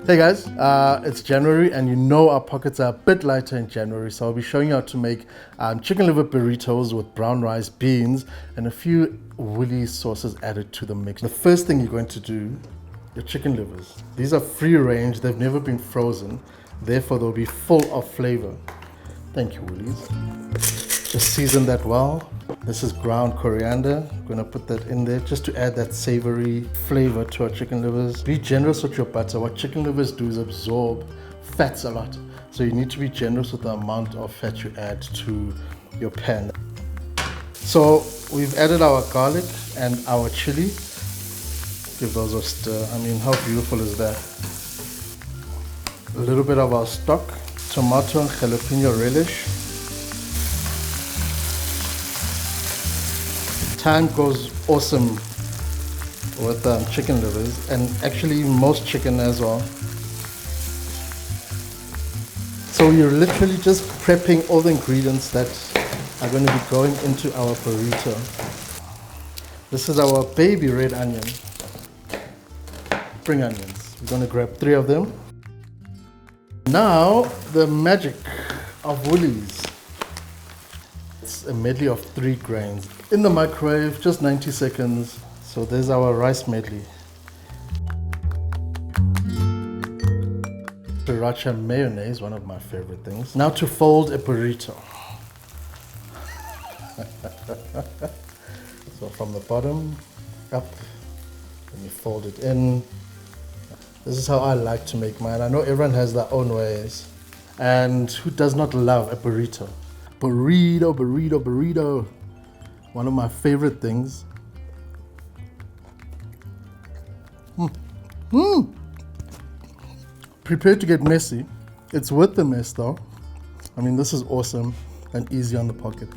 Hey guys, it's January and you know our pockets are a bit lighter in January, so I'll be showing you how to make chicken liver burritos with brown rice, beans, and a few Woolies sauces added to the mix. The first thing you're going to do, your chicken livers. These are free range, they've never been frozen, therefore they'll be full of flavor. Thank you, Woolies. Just season that well. This is ground coriander. I'm gonna put that in there just to add that savory flavor to our chicken livers. Be generous with your butter. What chicken livers do is absorb fats a lot. So you need to be generous with the amount of fat you add to your pan. So we've added our garlic and our chili. Give those a stir. I mean, how beautiful is that? A little bit of our stock, tomato and jalapeno relish. Thyme goes awesome with chicken livers, and actually most chicken as well. So you're literally just prepping all the ingredients that are going to be going into our burrito. This is our baby red onion, spring onions. We're going to grab 3 of them. Now the magic of Woolies. It's a medley of 3 grains. In the microwave, just 90 seconds. So there's our rice medley. Sriracha mayonnaise, one of my favorite things. Now to fold a burrito. So from the bottom up, and you fold it in. This is how I like to make mine. I know everyone has their own ways. And who does not love a burrito? Burrito, burrito, burrito. One of my favorite things. Prepare to get messy. It's worth the mess though. I mean, this is awesome and easy on the pocket.